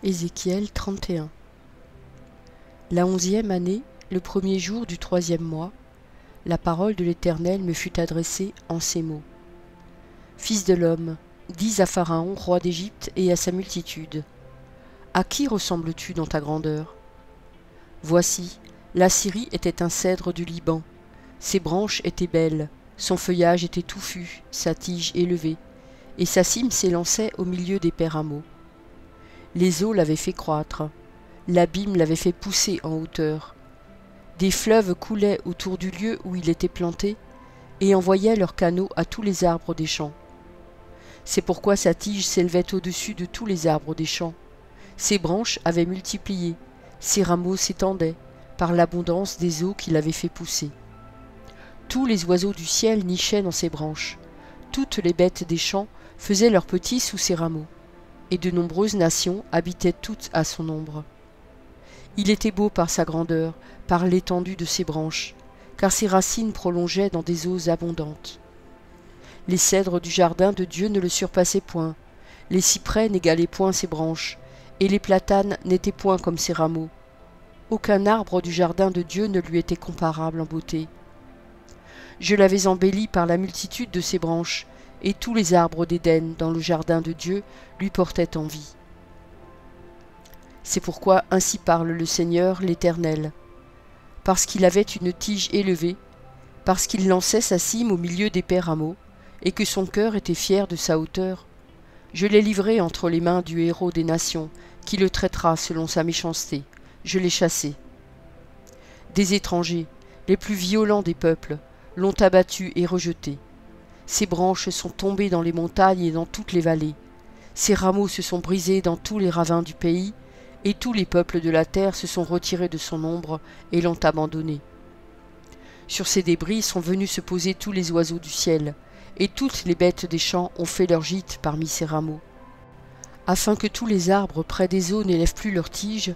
Ézéchiel 31. La 11e année, le premier jour du 3e mois, la parole de l'Éternel me fut adressée en ces mots. Fils de l'homme, dis à Pharaon, roi d'Égypte, et à sa multitude, à qui ressembles-tu dans ta grandeur? Voici, la Syrie était un cèdre du Liban, ses branches étaient belles, son feuillage était touffu, sa tige élevée, et sa cime s'élançait au milieu des pérameaux. Les eaux l'avaient fait croître, l'abîme l'avait fait pousser en hauteur. Des fleuves coulaient autour du lieu où il était planté et envoyaient leurs canaux à tous les arbres des champs. C'est pourquoi sa tige s'élevait au-dessus de tous les arbres des champs. Ses branches avaient multiplié, ses rameaux s'étendaient par l'abondance des eaux qu'il avait fait pousser. Tous les oiseaux du ciel nichaient dans ses branches, toutes les bêtes des champs faisaient leurs petits sous ses rameaux, et de nombreuses nations habitaient toutes à son ombre. Il était beau par sa grandeur, par l'étendue de ses branches, car ses racines prolongeaient dans des eaux abondantes. Les cèdres du jardin de Dieu ne le surpassaient point, les cyprès n'égalaient point ses branches, et les platanes n'étaient point comme ses rameaux. Aucun arbre du jardin de Dieu ne lui était comparable en beauté. Je l'avais embelli par la multitude de ses branches, et tous les arbres d'Éden dans le jardin de Dieu lui portaient envie. C'est pourquoi ainsi parle le Seigneur l'Éternel. Parce qu'il avait une tige élevée, parce qu'il lançait sa cime au milieu des pérameaux, et que son cœur était fier de sa hauteur, je l'ai livré entre les mains du héros des nations, qui le traitera selon sa méchanceté. Je l'ai chassé. Des étrangers, les plus violents des peuples, l'ont abattu et rejeté. Ses branches sont tombées dans les montagnes et dans toutes les vallées. Ses rameaux se sont brisés dans tous les ravins du pays, et tous les peuples de la terre se sont retirés de son ombre et l'ont abandonné. Sur ces débris sont venus se poser tous les oiseaux du ciel, et toutes les bêtes des champs ont fait leur gîte parmi ses rameaux. Afin que tous les arbres près des eaux n'élèvent plus leurs tiges,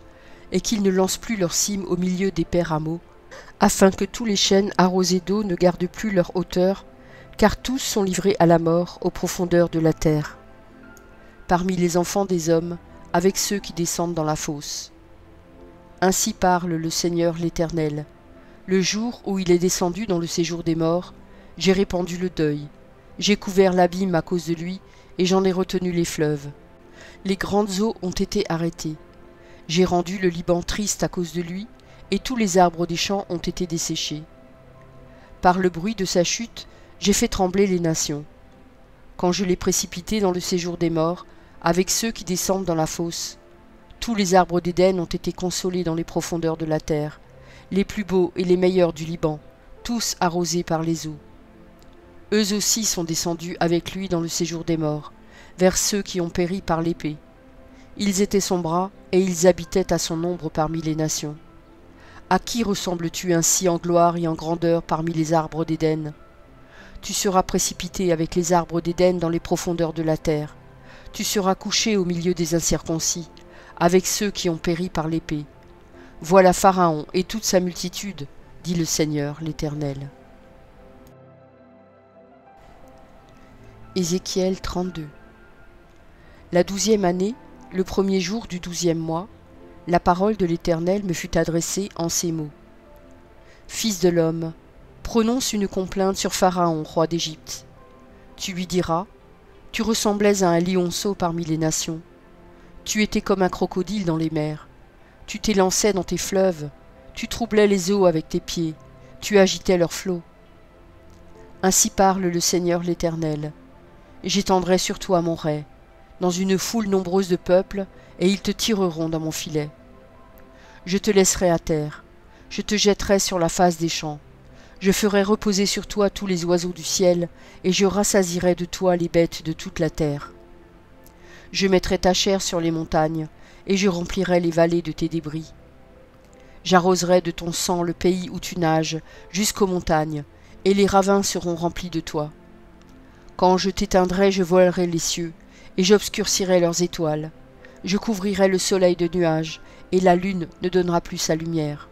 et qu'ils ne lancent plus leurs cimes au milieu des pérameaux, afin que tous les chênes arrosés d'eau ne gardent plus leur hauteur, car tous sont livrés à la mort aux profondeurs de la terre. Parmi les enfants des hommes, avec ceux qui descendent dans la fosse. Ainsi parle le Seigneur l'Éternel. Le jour où il est descendu dans le séjour des morts, j'ai répandu le deuil. J'ai couvert l'abîme à cause de lui, et j'en ai retenu les fleuves. Les grandes eaux ont été arrêtées. J'ai rendu le Liban triste à cause de lui, et tous les arbres des champs ont été desséchés. Par le bruit de sa chute, j'ai fait trembler les nations. Quand je l'ai précipité dans le séjour des morts, avec ceux qui descendent dans la fosse, tous les arbres d'Éden ont été consolés dans les profondeurs de la terre, les plus beaux et les meilleurs du Liban, tous arrosés par les eaux. Eux aussi sont descendus avec lui dans le séjour des morts, vers ceux qui ont péri par l'épée. Ils étaient son bras, et ils habitaient à son ombre parmi les nations. À qui ressembles-tu ainsi en gloire et en grandeur parmi les arbres d'Éden? Tu seras précipité avec les arbres d'Éden dans les profondeurs de la terre. Tu seras couché au milieu des incirconcis, avec ceux qui ont péri par l'épée. Voilà Pharaon et toute sa multitude, dit le Seigneur l'Éternel. Ézéchiel 32. La 12e année, le premier jour du 12e mois, la parole de l'Éternel me fut adressée en ces mots. Fils de l'homme, prononce une complainte sur Pharaon, roi d'Égypte. Tu lui diras, tu ressemblais à un lionceau parmi les nations. Tu étais comme un crocodile dans les mers. Tu t'élançais dans tes fleuves. Tu troublais les eaux avec tes pieds. Tu agitais leurs flots. Ainsi parle le Seigneur l'Éternel. J'étendrai sur toi mon rai, dans une foule nombreuse de peuples, et ils te tireront dans mon filet. Je te laisserai à terre. Je te jetterai sur la face des champs. Je ferai reposer sur toi tous les oiseaux du ciel, et je rassasierai de toi les bêtes de toute la terre. Je mettrai ta chair sur les montagnes, et je remplirai les vallées de tes débris. J'arroserai de ton sang le pays où tu nages, jusqu'aux montagnes, et les ravins seront remplis de toi. Quand je t'éteindrai, je voilerai les cieux, et j'obscurcirai leurs étoiles. Je couvrirai le soleil de nuages, et la lune ne donnera plus sa lumière.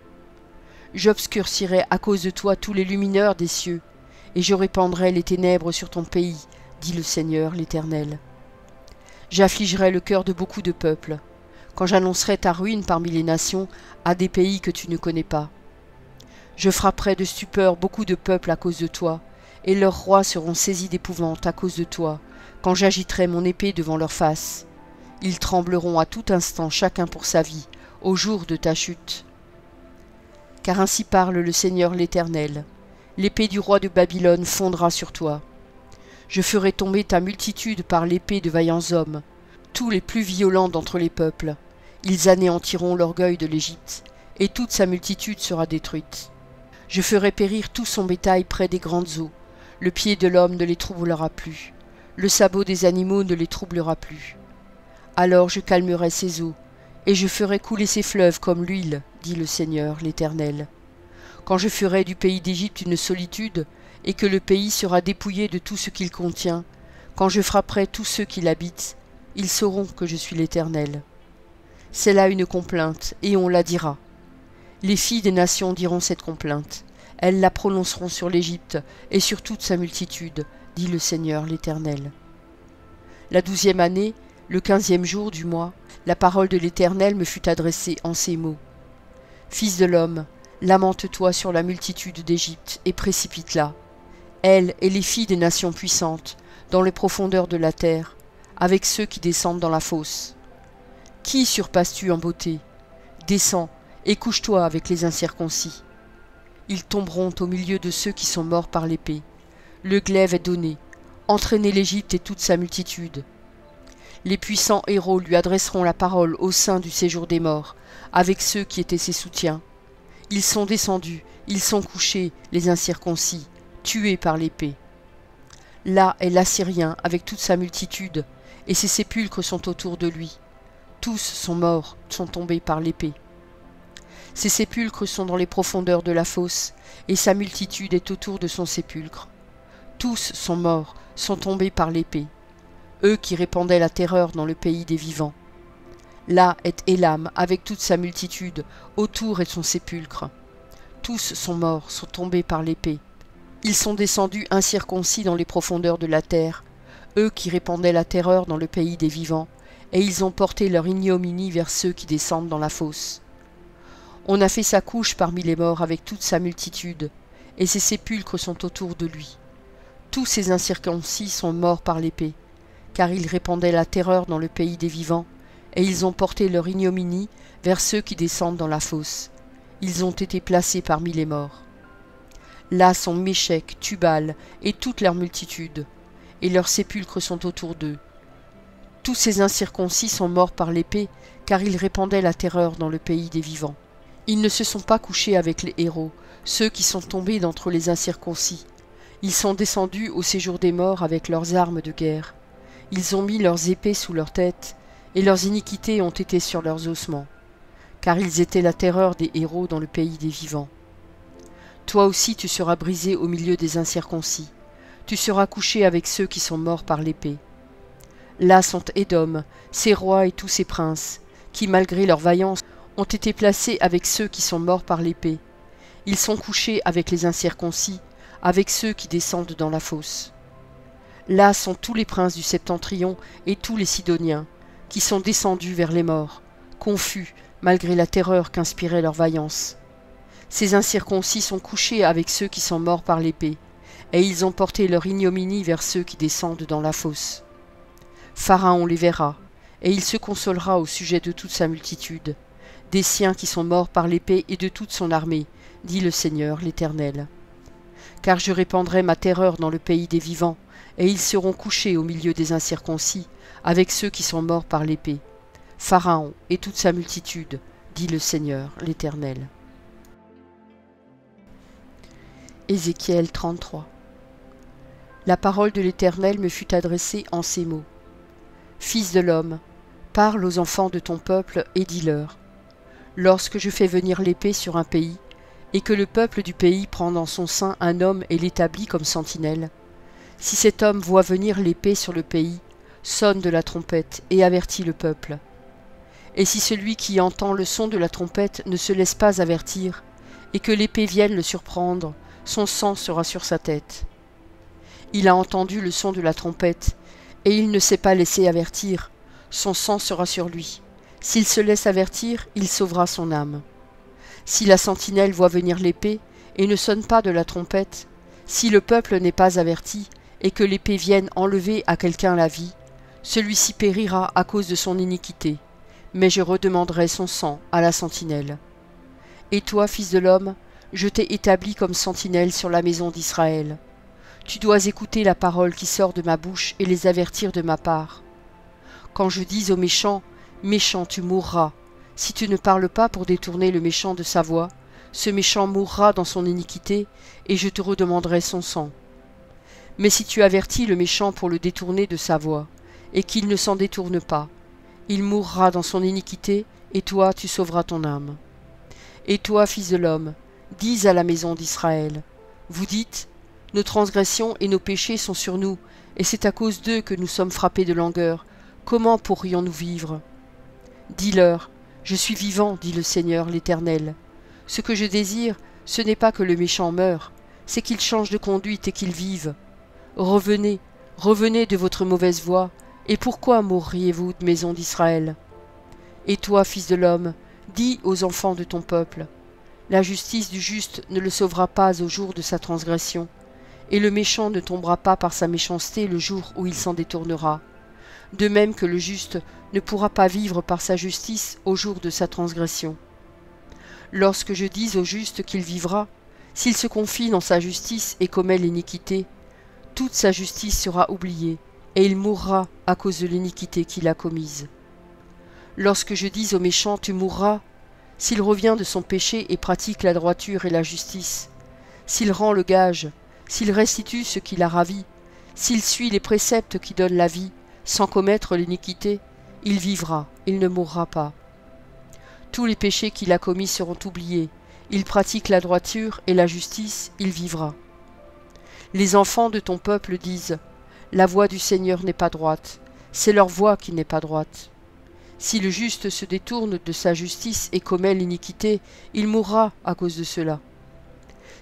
J'obscurcirai à cause de toi tous les lumineurs des cieux, et je répandrai les ténèbres sur ton pays, dit le Seigneur l'Éternel. J'affligerai le cœur de beaucoup de peuples. quand j'annoncerai ta ruine parmi les nations à des pays que tu ne connais pas. Je frapperai de stupeur beaucoup de peuples à cause de toi, et leurs rois seront saisis d'épouvante à cause de toi, quand j'agiterai mon épée devant leur face. Ils trembleront à tout instant chacun pour sa vie, au jour de ta chute. Car ainsi parle le Seigneur l'Éternel, l'épée du roi de Babylone fondra sur toi. Je ferai tomber ta multitude par l'épée de vaillants hommes, tous les plus violents d'entre les peuples. Ils anéantiront l'orgueil de l'Égypte, et toute sa multitude sera détruite. Je ferai périr tout son bétail près des grandes eaux. Le pied de l'homme ne les troublera plus. Le sabot des animaux ne les troublera plus. Alors je calmerai ses eaux, et je ferai couler ses fleuves comme l'huile, dit le Seigneur l'Éternel. Quand je ferai du pays d'Égypte une solitude, et que le pays sera dépouillé de tout ce qu'il contient, quand je frapperai tous ceux qui l'habitent, ils sauront que je suis l'Éternel. C'est là une complainte, et on la dira. Les filles des nations diront cette complainte. Elles la prononceront sur l'Égypte et sur toute sa multitude, dit le Seigneur l'Éternel. La 12e année, le 15e jour du mois, la parole de l'Éternel me fut adressée en ces mots. Fils de l'homme, lamente-toi sur la multitude d'Égypte et précipite-la, elle et les filles des nations puissantes, dans les profondeurs de la terre, avec ceux qui descendent dans la fosse. Qui surpasses-tu en beauté? Descends et couche-toi avec les incirconcis. Ils tomberont au milieu de ceux qui sont morts par l'épée. Le glaive est donné, entraînez l'Égypte et toute sa multitude. Les puissants héros lui adresseront la parole au sein du séjour des morts, avec ceux qui étaient ses soutiens. Ils sont descendus, ils sont couchés, les incirconcis, tués par l'épée. Là est l'Assyrien avec toute sa multitude, et ses sépulcres sont autour de lui. Tous sont morts, sont tombés par l'épée. Ses sépulcres sont dans les profondeurs de la fosse, et sa multitude est autour de son sépulcre. Tous sont morts, sont tombés par l'épée, eux qui répandaient la terreur dans le pays des vivants. Là est Élam avec toute sa multitude, autour est son sépulcre. Tous sont morts, sont tombés par l'épée. Ils sont descendus incirconcis dans les profondeurs de la terre, eux qui répandaient la terreur dans le pays des vivants, et ils ont porté leur ignominie vers ceux qui descendent dans la fosse. On a fait sa couche parmi les morts avec toute sa multitude, et ses sépulcres sont autour de lui. Tous ces incirconcis sont morts par l'épée, car ils répandaient la terreur dans le pays des vivants, et ils ont porté leur ignominie vers ceux qui descendent dans la fosse. Ils ont été placés parmi les morts. Là sont Méchec, Tubal et toute leur multitude, et leurs sépulcres sont autour d'eux. Tous ces incirconcis sont morts par l'épée, car ils répandaient la terreur dans le pays des vivants. Ils ne se sont pas couchés avec les héros, ceux qui sont tombés d'entre les incirconcis. Ils sont descendus au séjour des morts avec leurs armes de guerre. Ils ont mis leurs épées sous leurs têtes, et leurs iniquités ont été sur leurs ossements, car ils étaient la terreur des héros dans le pays des vivants. Toi aussi tu seras brisé au milieu des incirconcis, tu seras couché avec ceux qui sont morts par l'épée. Là sont Édom, ses rois et tous ses princes, qui malgré leur vaillance ont été placés avec ceux qui sont morts par l'épée. Ils sont couchés avec les incirconcis, avec ceux qui descendent dans la fosse. Là sont tous les princes du septentrion et tous les Sidoniens, qui sont descendus vers les morts, confus malgré la terreur qu'inspirait leur vaillance. Ces incirconcis sont couchés avec ceux qui sont morts par l'épée, et ils ont porté leur ignominie vers ceux qui descendent dans la fosse. Pharaon les verra, et il se consolera au sujet de toute sa multitude, des siens qui sont morts par l'épée et de toute son armée, dit le Seigneur l'Éternel. Car je répandrai ma terreur dans le pays des vivants, et ils seront couchés au milieu des incirconcis, avec ceux qui sont morts par l'épée. Pharaon et toute sa multitude, dit le Seigneur l'Éternel. Ézéchiel 33. La parole de l'Éternel me fut adressée en ces mots. Fils de l'homme, parle aux enfants de ton peuple et dis-leur. Lorsque je fais venir l'épée sur un pays, et que le peuple du pays prend dans son sein un homme et l'établit comme sentinelle, si cet homme voit venir l'épée sur le pays, sonne de la trompette et avertit le peuple. Et si celui qui entend le son de la trompette ne se laisse pas avertir, et que l'épée vienne le surprendre, son sang sera sur sa tête. Il a entendu le son de la trompette, et il ne s'est pas laissé avertir, son sang sera sur lui. S'il se laisse avertir, il sauvera son âme. Si la sentinelle voit venir l'épée et ne sonne pas de la trompette, si le peuple n'est pas averti et que l'épée vienne enlever à quelqu'un la vie, celui-ci périra à cause de son iniquité, mais je redemanderai son sang à la sentinelle. Et toi, fils de l'homme, je t'ai établi comme sentinelle sur la maison d'Israël. Tu dois écouter la parole qui sort de ma bouche et les avertir de ma part. Quand je dis au méchant, méchant, tu mourras, si tu ne parles pas pour détourner le méchant de sa voie, ce méchant mourra dans son iniquité, et je te redemanderai son sang. Mais si tu avertis le méchant pour le détourner de sa voie, et qu'il ne s'en détourne pas, il mourra dans son iniquité, et toi tu sauveras ton âme. Et toi, fils de l'homme, dis à la maison d'Israël, vous dites, nos transgressions et nos péchés sont sur nous, et c'est à cause d'eux que nous sommes frappés de langueur. Comment pourrions-nous vivre? Dis-leur, je suis vivant, dit le Seigneur l'Éternel. Ce que je désire, ce n'est pas que le méchant meure, c'est qu'il change de conduite et qu'il vive. Revenez, revenez de votre mauvaise voie, et pourquoi mourriez-vous, maison d'Israël? Et toi, fils de l'homme, dis aux enfants de ton peuple, la justice du juste ne le sauvera pas au jour de sa transgression, et le méchant ne tombera pas par sa méchanceté le jour où il s'en détournera. De même que le juste ne pourra pas vivre par sa justice au jour de sa transgression. Lorsque je dis au juste qu'il vivra, s'il se confie dans sa justice et commet l'iniquité, toute sa justice sera oubliée, et il mourra à cause de l'iniquité qu'il a commise. Lorsque je dis au méchant, tu mourras, s'il revient de son péché et pratique la droiture et la justice, s'il rend le gage, s'il restitue ce qu'il a ravi, s'il suit les préceptes qui donnent la vie, sans commettre l'iniquité, il vivra, il ne mourra pas. Tous les péchés qu'il a commis seront oubliés, il pratique la droiture et la justice, il vivra. Les enfants de ton peuple disent, la voie du Seigneur n'est pas droite, c'est leur voie qui n'est pas droite. Si le juste se détourne de sa justice et commet l'iniquité, il mourra à cause de cela.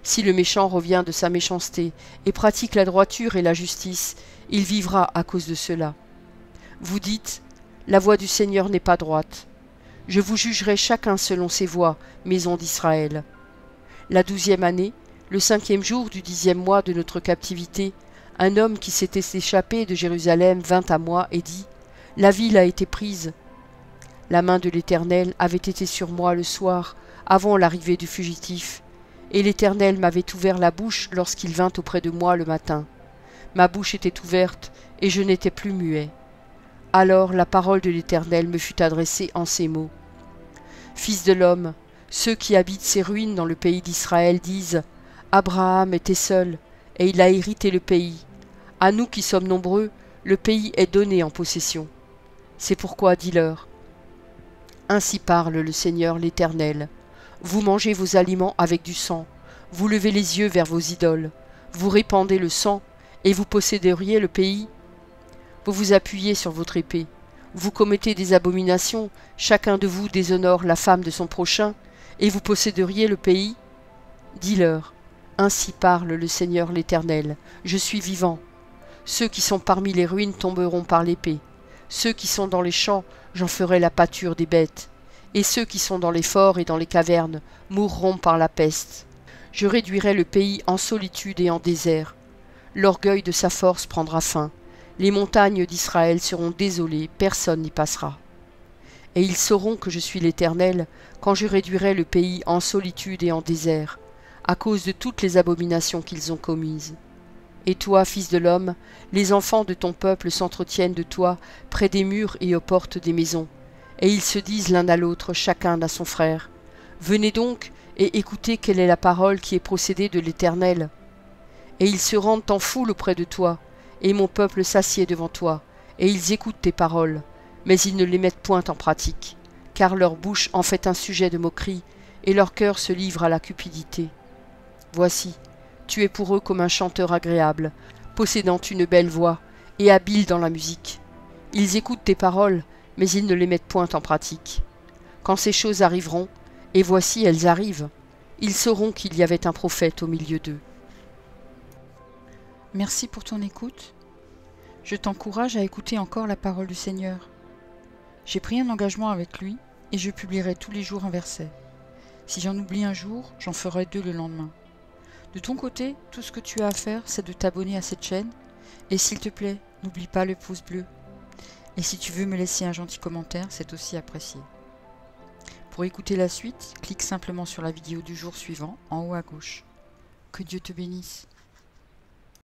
Si le méchant revient de sa méchanceté et pratique la droiture et la justice, il vivra à cause de cela. Vous dites, la voie du Seigneur n'est pas droite. Je vous jugerai chacun selon ses voies, maison d'Israël. La 12e année, le 5e jour du 10e mois de notre captivité, un homme qui s'était échappé de Jérusalem vint à moi et dit, la ville a été prise. La main de l'Éternel avait été sur moi le soir, avant l'arrivée du fugitif, et l'Éternel m'avait ouvert la bouche lorsqu'il vint auprès de moi le matin. Ma bouche était ouverte, et je n'étais plus muet. Alors la parole de l'Éternel me fut adressée en ces mots. Fils de l'homme, ceux qui habitent ces ruines dans le pays d'Israël disent, Abraham était seul, et il a hérité le pays. À nous qui sommes nombreux, le pays est donné en possession. C'est pourquoi dis-leur, ainsi parle le Seigneur l'Éternel. Vous mangez vos aliments avec du sang, vous levez les yeux vers vos idoles, vous répandez le sang, et vous posséderiez le pays. Vous vous appuyez sur votre épée, vous commettez des abominations, chacun de vous déshonore la femme de son prochain, et vous posséderiez le pays. Dis-leur, ainsi parle le Seigneur l'Éternel, je suis vivant. Ceux qui sont parmi les ruines tomberont par l'épée, ceux qui sont dans les champs, j'en ferai la pâture des bêtes, et ceux qui sont dans les forts et dans les cavernes mourront par la peste. Je réduirai le pays en solitude et en désert. L'orgueil de sa force prendra fin. Les montagnes d'Israël seront désolées, personne n'y passera. Et ils sauront que je suis l'Éternel quand je réduirai le pays en solitude et en désert, à cause de toutes les abominations qu'ils ont commises. Et toi, fils de l'homme, les enfants de ton peuple s'entretiennent de toi près des murs et aux portes des maisons, et ils se disent l'un à l'autre, chacun à son frère, « Venez donc et écoutez quelle est la parole qui est procédée de l'Éternel. » Et ils se rendent en foule auprès de toi, et mon peuple s'assied devant toi, et ils écoutent tes paroles, mais ils ne les mettent point en pratique, car leur bouche en fait un sujet de moquerie, et leur cœur se livre à la cupidité. Voici, tu es pour eux comme un chanteur agréable, possédant une belle voix, et habile dans la musique. Ils écoutent tes paroles, mais ils ne les mettent point en pratique. Quand ces choses arriveront, et voici elles arrivent, ils sauront qu'il y avait un prophète au milieu d'eux. Merci pour ton écoute. Je t'encourage à écouter encore la parole du Seigneur. J'ai pris un engagement avec lui et je publierai tous les jours un verset. Si j'en oublie un jour, j'en ferai 2 le lendemain. De ton côté, tout ce que tu as à faire, c'est de t'abonner à cette chaîne. Et s'il te plaît, n'oublie pas le pouce bleu. Et si tu veux me laisser un gentil commentaire, c'est aussi apprécié. Pour écouter la suite, clique simplement sur la vidéo du jour suivant, en haut à gauche. Que Dieu te bénisse.